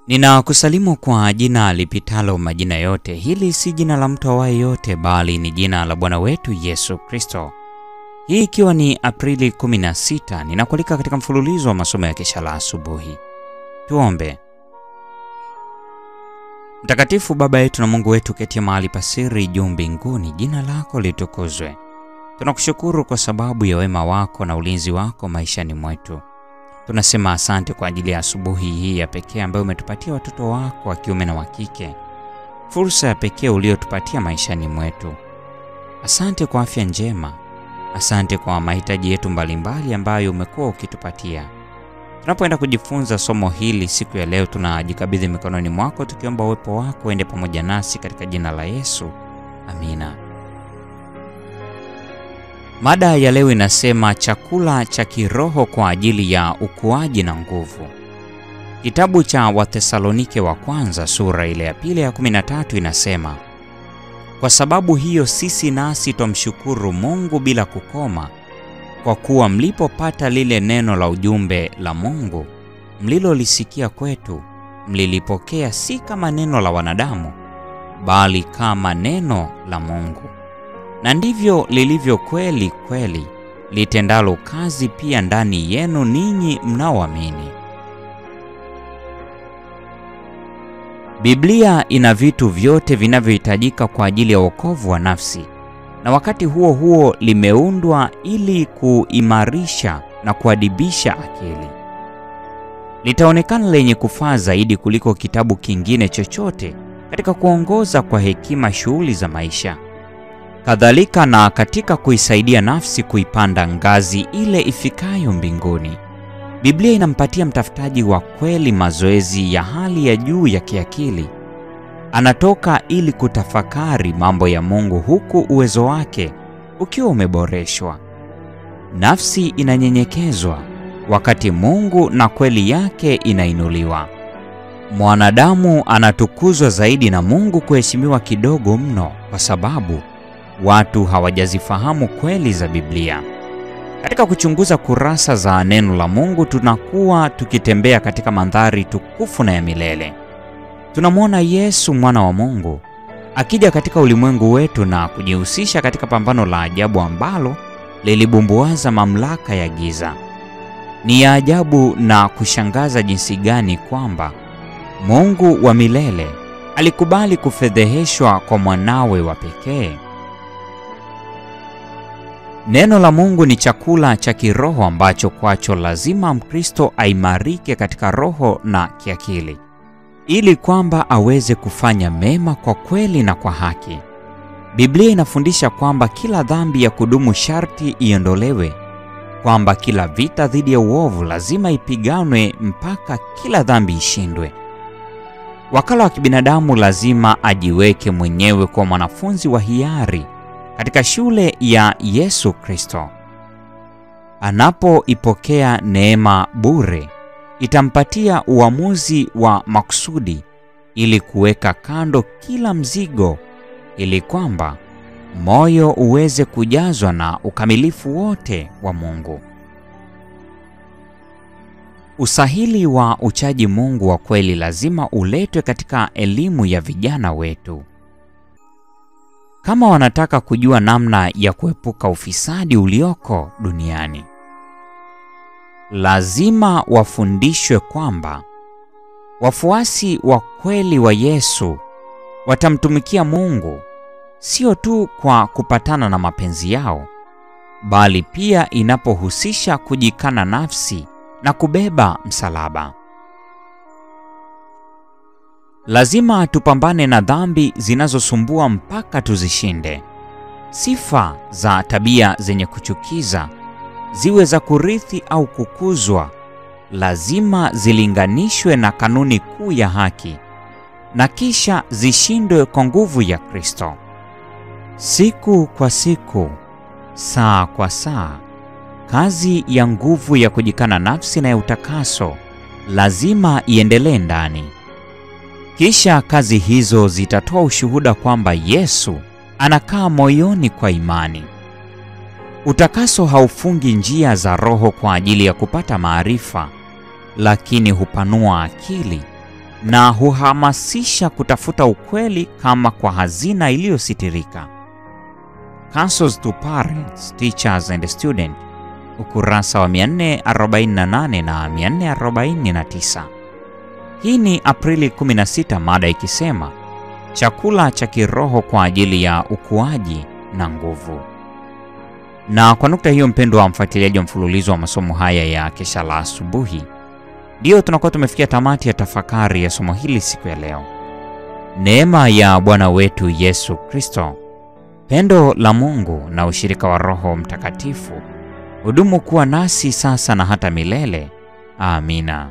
Ninakusalimu kwa jina lipitalo majina yote. Hili si jina la mtu awaye yote, bali ni jina la Bwana wetu Yesu Kristo. Hii ikiwa ni Aprili 16, ninakualika katika mfululizo wa masomo ya kesha la asubuhi. Tuombe. Mtakatifu Baba yetu na Mungu wetu ketie mahali pasiri juu mbinguni, jina lako litukuzwe. Tunakushukuru kwa sababu ya wema wako na ulinzi wako maishani mwetu. Tunasema asante kwa ajili ya asubuhi hii ya pekee ambayo umetupatia watoto wako wa kiume na wa kike. Fursa ya pekee uliotupatia maishani mwetu. Asante kwa afya njema. Asante kwa mahitaji yetu mbalimbali ambayo umekuwa ukitupatia. Tunapoenda kujifunza somo hili siku ya leo, tunajikabidhi mikononi mwako tukiomba uwepo wako uende pamoja nasi katika jina la Yesu. Amina. Mada ya leo inasema chakula cha kiroho kwa ajili ya ukuaji na nguvu. Kitabu cha Wathesalonike wa kwanza sura ile ya 2 ya 13 inasema, kwa sababu hiyo sisi nasi tumshukuru Mungu bila kukoma, kwa kuwa mlipopata lile neno la ujumbe la Mungu mlilolisikia kwetu, mlilipokea si kama neno la wanadamu, bali kama neno la Mungu. Na ndivyo lilivyo kweli kweli, litendalo kazi pia ndani yenu ninyi mnaoamini. Biblia ina vitu vyote vinavyohitajika kwa ajili ya wokovu wa nafsi, na wakati huo huo limeundwa ili kuimarisha na kuadibisha akili. Litaonekana lenye kufaa zaidi kuliko kitabu kingine chochote katika kuongoza kwa hekima shughuli za maisha. Kadhalika na katika kuisaidia nafsi kuipanda ngazi ile ifikayo mbinguni. Biblia inampatia mtafutaji wa kweli mazoezi ya hali ya juu ya kiakili. Anatoka ili kutafakari mambo ya Mungu huku uwezo wake ukiwa umeboreshwa. Nafsi inanyenyekezwa wakati Mungu na kweli yake inainuliwa. Mwanadamu anatukuzwa zaidi na Mungu kuheshimiwa kidogo mno, kwa sababu watu hawajazifahamu kweli za Biblia. Katika kuchunguza kurasa za neno la Mungu, tunakuwa tukitembea katika mandhari tukufu na ya milele. Tunamwona Yesu mwana wa Mungu akija katika ulimwengu wetu na kujihusisha katika pambano la ajabu ambalo lilibumbuaza mamlaka ya giza. Ni ya ajabu na kushangaza jinsi gani kwamba Mungu wa milele alikubali kufedheheshwa kwa mwanawe wa pekee. Neno la Mungu ni chakula cha kiroho ambacho kwacho lazima Mkristo aimarike katika roho na kiakili, ili kwamba aweze kufanya mema kwa kweli na kwa haki. Biblia inafundisha kwamba kila dhambi ya kudumu sharti iondolewe, kwamba kila vita dhidi ya uovu lazima ipiganwe mpaka kila dhambi ishindwe. Wakala wa kibinadamu lazima ajiweke mwenyewe kwa mwanafunzi wa hiari katika shule ya Yesu Kristo. Anapoipokea neema bure, itampatia uamuzi wa makusudi ili kuweka kando kila mzigo, ili kwamba moyo uweze kujazwa na ukamilifu wote wa Mungu. Usahili wa uchaji Mungu wa kweli lazima uletwe katika elimu ya vijana wetu. Kama wanataka kujua namna ya kuepuka ufisadi ulioko duniani, lazima wafundishwe kwamba wafuasi wa kweli wa Yesu watamtumikia Mungu sio tu kwa kupatana na mapenzi yao, bali pia inapohusisha kujikana nafsi na kubeba msalaba. Lazima tupambane na dhambi zinazosumbua mpaka tuzishinde. Sifa za tabia zenye kuchukiza, ziwe za kurithi au kukuzwa, lazima zilinganishwe na kanuni kuu ya haki, na kisha zishindwe kwa nguvu ya Kristo. Siku kwa siku, saa kwa saa, kazi ya nguvu ya kujikana nafsi na ya utakaso lazima iendelee ndani. Kisha kazi hizo zitatoa ushuhuda kwamba Yesu anakaa moyoni kwa imani. Utakaso haufungi njia za roho kwa ajili ya kupata maarifa, lakini hupanua akili na huhamasisha kutafuta ukweli kama kwa hazina iliyositirika. Counsels to Parents, Teachers and Students, ukurasa wa 448 na 449. Hii ni Aprili 16, mada ikisema chakula cha kiroho kwa ajili ya ukuaji na nguvu. Na kwa nukta hiyo, mpendwa wa mfuatiliaji wa mfululizo wa masomo haya ya Kesha la Asubuhi, ndio tunakuwa tumefikia tamati ya tafakari ya somo hili siku ya leo. Neema ya Bwana wetu Yesu Kristo, pendo la Mungu na ushirika wa Roho Mtakatifu udumu kuwa nasi sasa na hata milele. Amina.